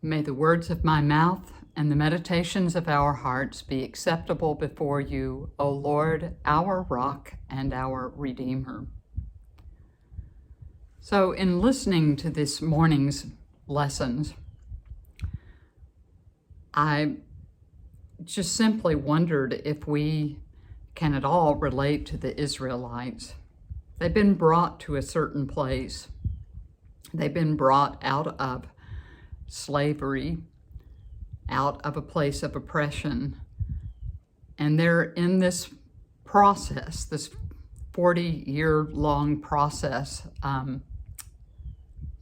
May the words of my mouth and the meditations of our hearts be acceptable before you, O Lord, our rock and our Redeemer. So in listening to this morning's lessons, I just simply wondered if we can at all relate to the Israelites. They've been brought to a certain place. They've been brought out of slavery, out of a place of oppression. And they're in this process, this 40-year-long process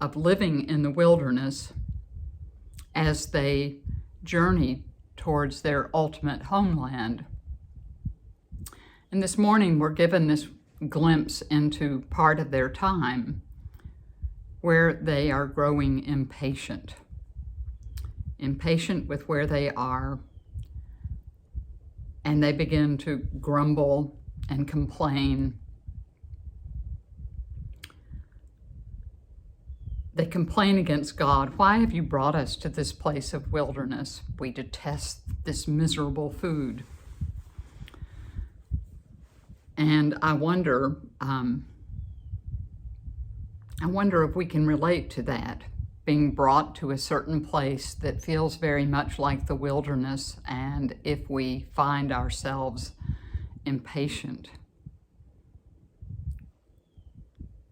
of living in the wilderness as they journey towards their ultimate homeland. And this morning we're given this glimpse into part of their time where they are growing impatient with where they are, and they begin to grumble and complain. They complain against God. Why have you brought us to this place of wilderness? We detest this miserable food. And I wonder if we can relate to that, being brought to a certain place that feels very much like the wilderness, and if we find ourselves impatient.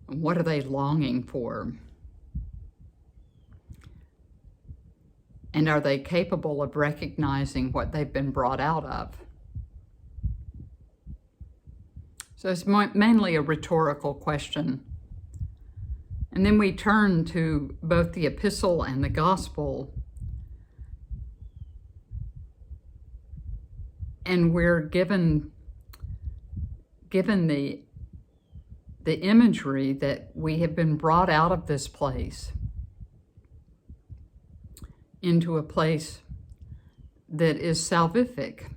What are they longing for? And are they capable of recognizing what they've been brought out of? So it's mainly a rhetorical question. And then we turn to both the epistle and the gospel, and we're given the imagery that we have been brought out of this place into a place that is salvific,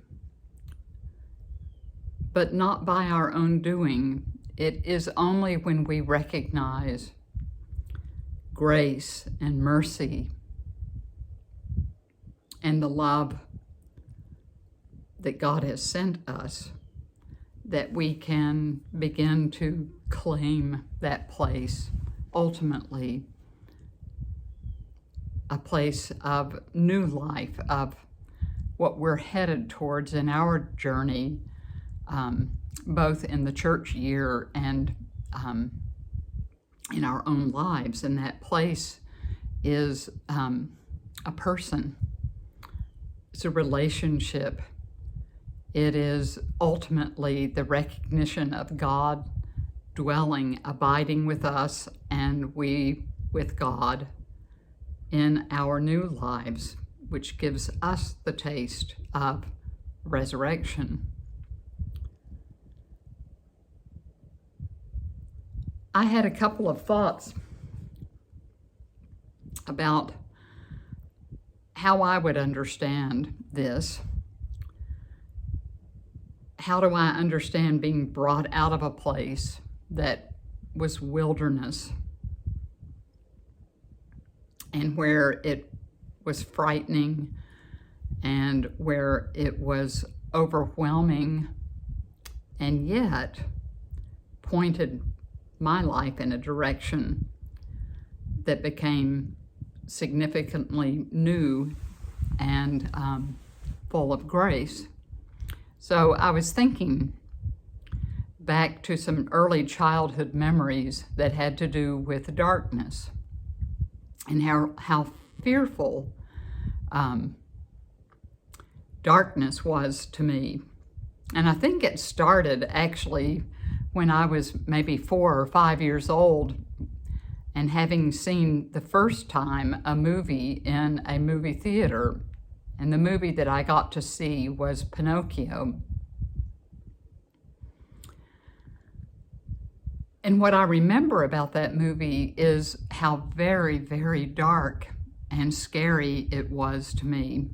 but not by our own doing. It is only when we recognize grace and mercy and the love that God has sent us that we can begin to claim that place, ultimately a place of new life, of what we're headed towards in our journey, both in the church year and in our own lives. And that place is a person. It's a relationship. It is ultimately the recognition of God dwelling, abiding with us, and we with God in our new lives, which gives us the taste of resurrection. I had a couple of thoughts about how I would understand this. How do I understand being brought out of a place that was wilderness and where it was frightening and where it was overwhelming, and yet pointed my life in a direction that became significantly new and full of grace. So I was thinking back to some early childhood memories that had to do with darkness and how fearful darkness was to me. And I think it started actually when I was maybe 4 or 5 years old, and having seen the first time a movie in a movie theater. And the movie that I got to see was Pinocchio. And what I remember about that movie is how very, very dark and scary it was to me.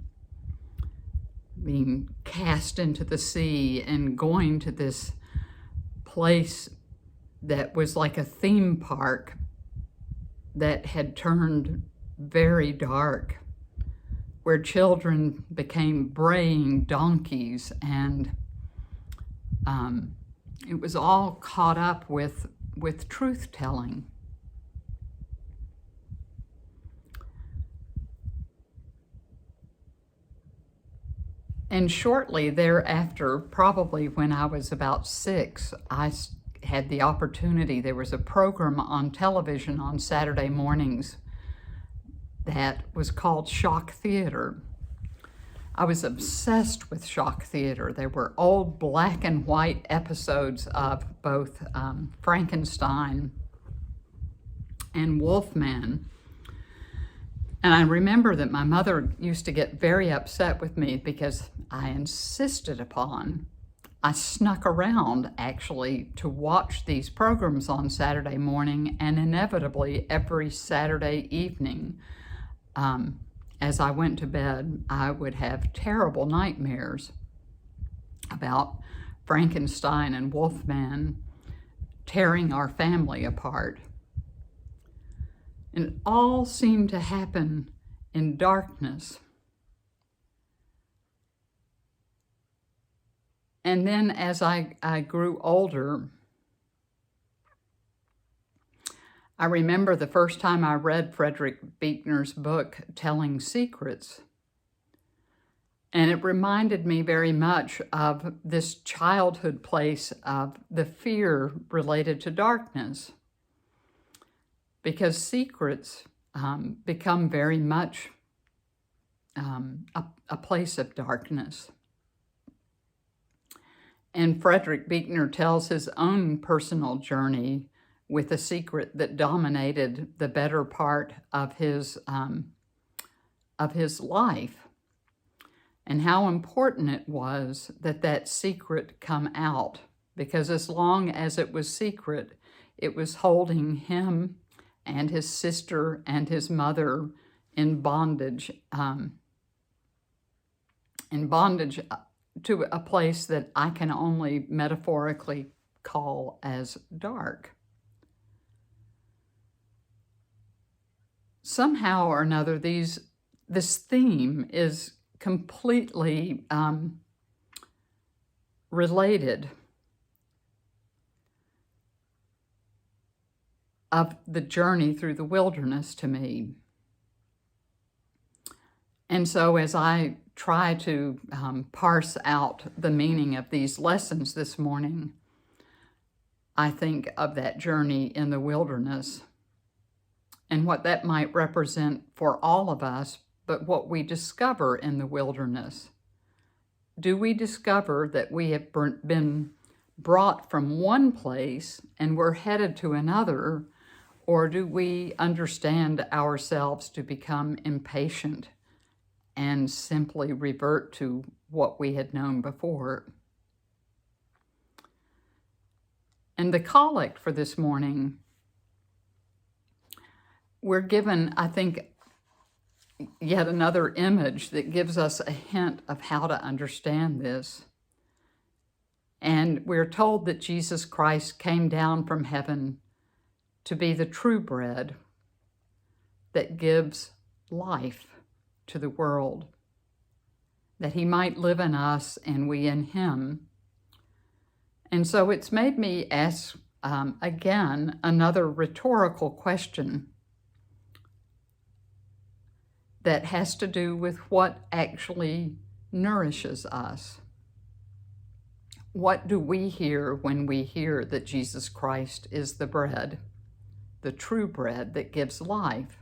Being cast into the sea and going to this place that was like a theme park that had turned very dark where children became braying donkeys, and it was all caught up with truth-telling. And shortly thereafter, probably when I was about 6, I had the opportunity. There was a program on television on Saturday mornings that was called Shock Theater. I was obsessed with Shock Theater. There were old black and white episodes of both Frankenstein and Wolfman. And I remember that my mother used to get very upset with me because I insisted upon, I snuck around actually to watch these programs on Saturday morning, and inevitably every Saturday evening. As I went to bed, I would have terrible nightmares about Frankenstein and Wolfman tearing our family apart. And it all seemed to happen in darkness. And then as I grew older, I remember the first time I read Frederick Buechner's book, Telling Secrets. And it reminded me very much of this childhood place of the fear related to darkness. Because secrets become very much a place of darkness. And Frederick Buechner tells his own personal journey with a secret that dominated the better part of his life, and how important it was that that secret come out, because as long as it was secret, it was holding him and his sister and his mother in bondage to a place that I can only metaphorically call as dark. Somehow or another, this theme is completely related of the journey through the wilderness to me. And so as I try to parse out the meaning of these lessons this morning, I think of that journey in the wilderness and what that might represent for all of us, but what we discover in the wilderness. Do we discover that we have been brought from one place and we're headed to another, or do we understand ourselves to become impatient and simply revert to what we had known before? And the collect for this morning, we're given, I think, yet another image that gives us a hint of how to understand this. And we're told that Jesus Christ came down from heaven to be the true bread that gives life to the world, that he might live in us and we in him. And so it's made me ask again another rhetorical question that has to do with what actually nourishes us. What do we hear when we hear that Jesus Christ is the bread, the true bread that gives life?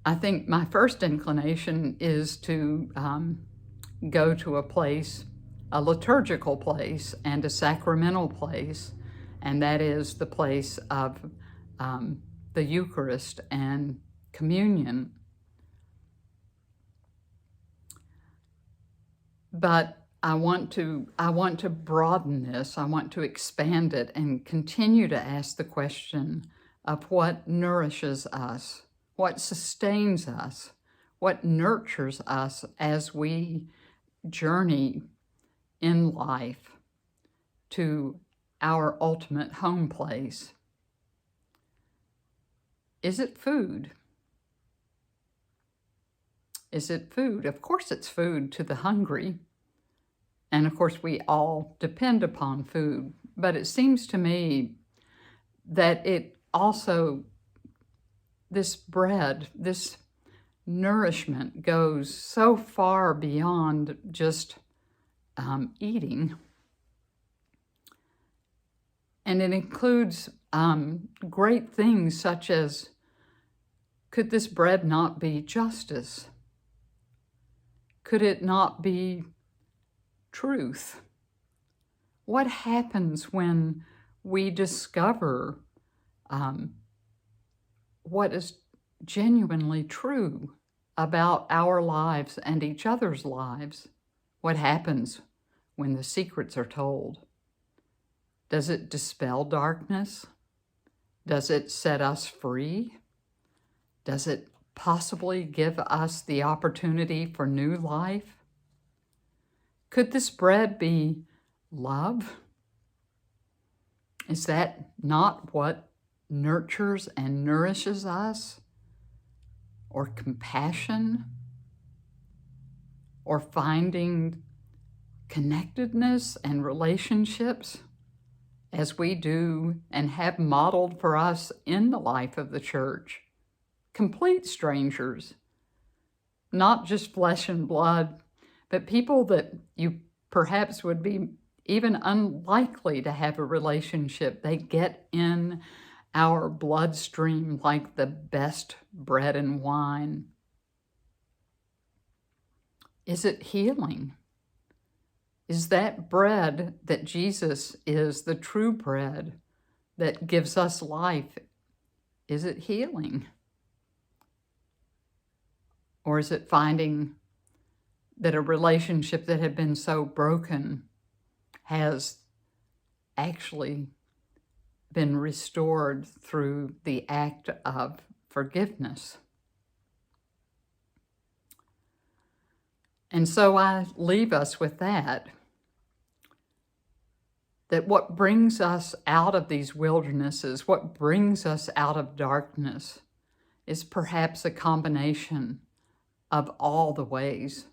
I think my first inclination is to go to a place, a liturgical place and a sacramental place, and that is the place of the Eucharist and communion. But I want to broaden this. I want to expand it and continue to ask the question of what nourishes us, what sustains us, what nurtures us as we journey in life to our ultimate home place. Is it food? Is it food? Of course it's food to the hungry. And of course we all depend upon food. But it seems to me that it also, this bread, this nourishment goes so far beyond just eating. And it includes great things such as, could this bread not be justice? Could it not be truth? What happens when we discover what is genuinely true about our lives and each other's lives? What happens when the secrets are told? Does it dispel darkness? Does it set us free? Does it possibly give us the opportunity for new life? Could this bread be love? Is that not what nurtures and nourishes us? Or compassion? Or finding connectedness and relationships as we do and have modeled for us in the life of the church? Complete strangers, not just flesh and blood, but people that you perhaps would be even unlikely to have a relationship. They get in our bloodstream like the best bread and wine. Is it healing? Is that bread that Jesus is, the true bread that gives us life, is it healing? Or is it finding that a relationship that had been so broken has actually been restored through the act of forgiveness? And so I leave us with that what brings us out of these wildernesses, what brings us out of darkness, is perhaps a combination of all the ways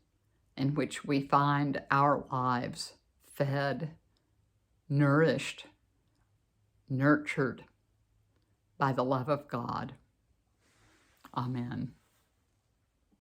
in which we find our lives fed, nourished, nurtured by the love of God. Amen.